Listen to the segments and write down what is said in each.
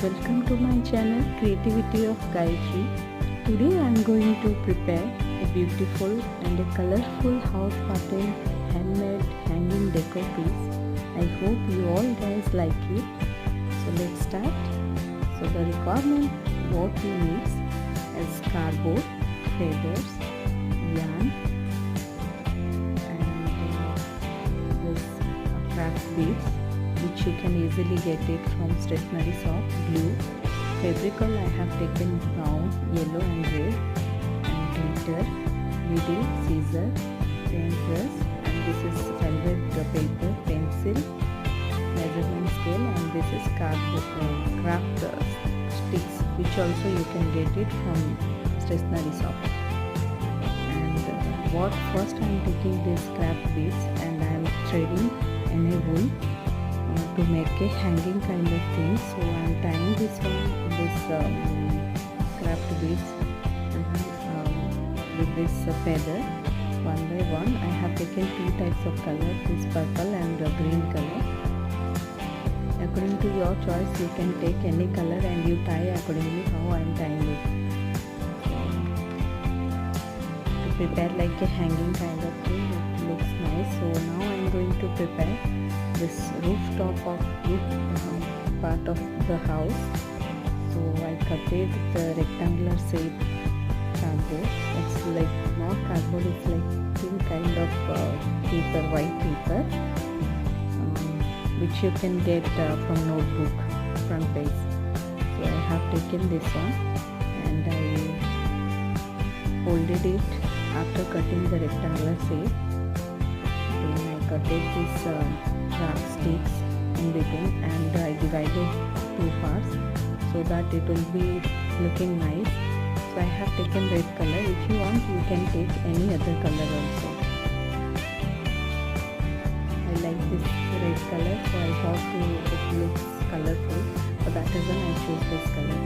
Welcome to my channel Creativity of Gayatri. Today I am going to prepare a beautiful and a colorful house pattern handmade hanging decor piece. I hope you all guys like it. So let's start. So the requirement what we need is cardboard, feathers, yarn and this craft beads, which you can easily get it from stationery shop. Glue, fabrical I have taken brown, yellow and red, and glitter, needle, scissor, paintbrush, and this is velvet paper, pencil, measurement scale, and this is cardboard craft sticks, which also you can get it from stationery shop. And what first I am taking these craft beads and I am threading in a wool to make a hanging kind of thing. So I am tying this craft beads with this feather one by one. I have taken two types of color, this purple and green color. According to your choice, you can take any color and you tie accordingly how I am tying it. To prepare like a hanging kind of thing, it looks nice. So now I am going to prepare this rooftop of part of the house. So I cut it the rectangular shape cardboard. It's like not cardboard, it's like thin kind of paper, white paper, which you can get from notebook front page. So I have taken this one and I folded it after cutting the rectangular shape. Then I cut it this craft sticks in between and I divided two parts so that it will be looking nice. So I have taken red color. If you want, you can take any other color also. I like this red color, so I thought it looks colorful. For that reason I chose this color.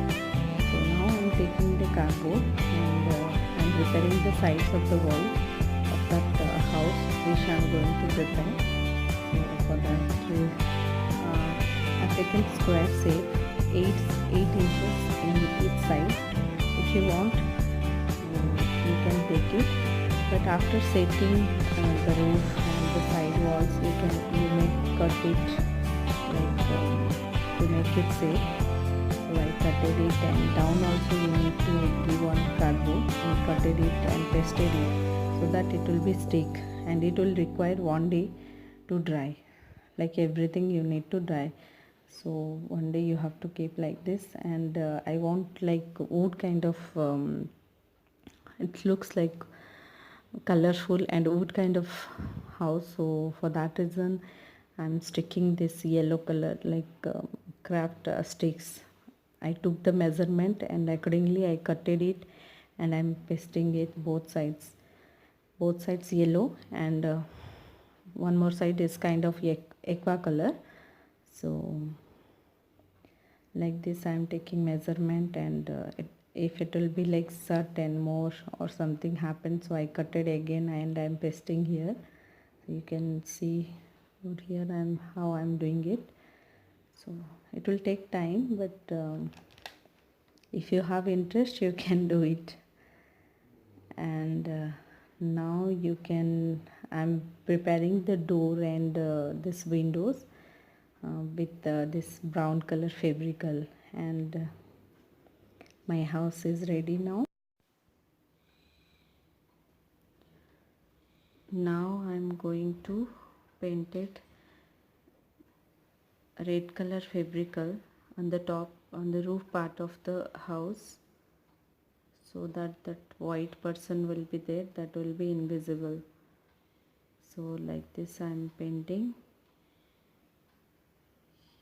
So now I am taking the cardboard and I am preparing the sides of the wall of that house which I am going to prepare. So for that I've taken square shape, 8 inches in each side. If you want, you can take it, but after setting the roof and the side walls, you may cut it like to make it safe. So I cutted it, and down also you need to give on cardboard and cutted it and pasted it so that it will be stick, and it will require 1 day to dry. Like everything you need to dry. So 1 day you have to keep like this. And I want like wood kind of it looks like colorful and wood kind of house. So for that reason I'm sticking this yellow color like craft sticks. I took the measurement and accordingly I cutted it and I'm pasting it both sides yellow, and one more side is kind of aqua color. So like this I am taking measurement, and if it will be like certain more or something happens, so I cut it again and I am pasting here. So you can see over here how I am doing it. So it will take time, but if you have interest you can do it. And now you can, I'm preparing the door and this windows with this brown color fabrical, and my house is ready now. Now I'm going to paint it red color fabrical on the top, on the roof part of the house, so that white person will be there, that will be invisible. So like this I'm painting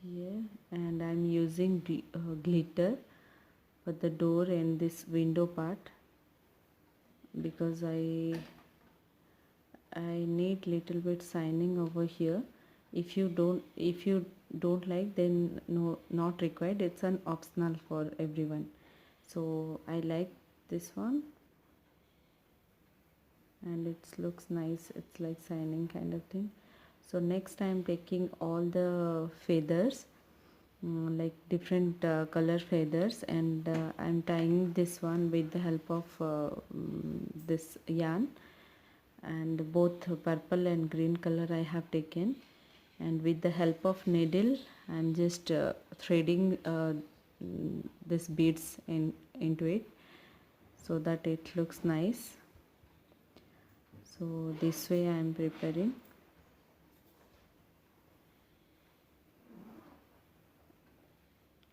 here, and I'm using glitter for the door and this window part, because I need little bit shining over here. If you don't like, then no, not required, it's an optional for everyone. So I like this one and it looks nice, it's like shining kind of thing. So next I am taking all the feathers like different color feathers, and I'm tying this one with the help of this yarn, and both purple and green color I have taken, and with the help of needle I'm just threading this beads into it so that it looks nice. So this way I am preparing.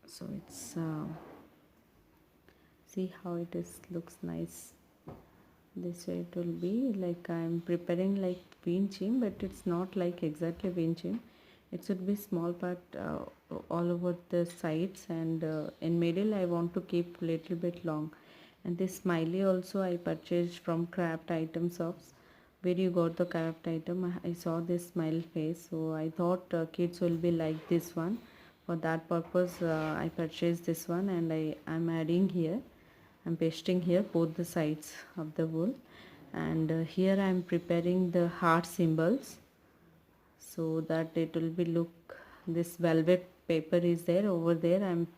So it's see how it is, looks nice. This way it will be like I'm preparing like windchim, but it's not like exactly windchim. It should be small part all over the sides, and in middle I want to keep little bit long. And this smiley also I purchased from craft item shops. Where you got the craft item? I saw this smile face, so I thought kids will be like this one. For that purpose I purchased this one, and I'm adding here, I'm pasting here both the sides of the wool, and here I am preparing the heart symbols so that it will be look, this velvet paper is there, over there I'm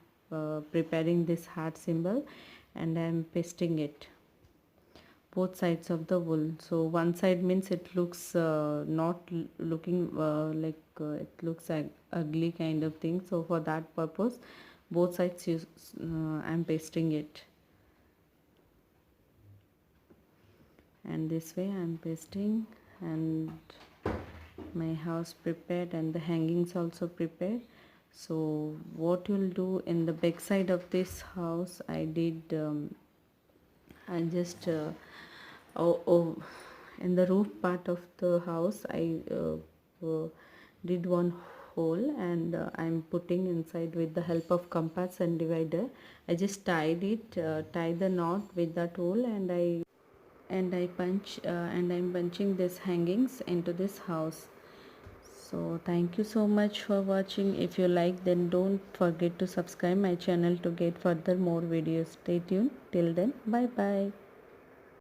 preparing this heart symbol, and I am pasting it both sides of the wool. So one side means it looks not looking like it looks like ugly kind of thing, so for that purpose both sides I'm pasting it. And this way I'm pasting, and my house prepared, and the hangings also prepared. So what you'll do in the back side of this house, I did I just in the roof part of the house I did one hole, and I'm putting inside with the help of compass and divider. I just tied it, tie the knot with that hole, and I punch and I'm punching this hangings into this house. So thank you so much for watching. If you like, then don't forget to subscribe my channel to get further more videos. Stay tuned. Till then, bye bye.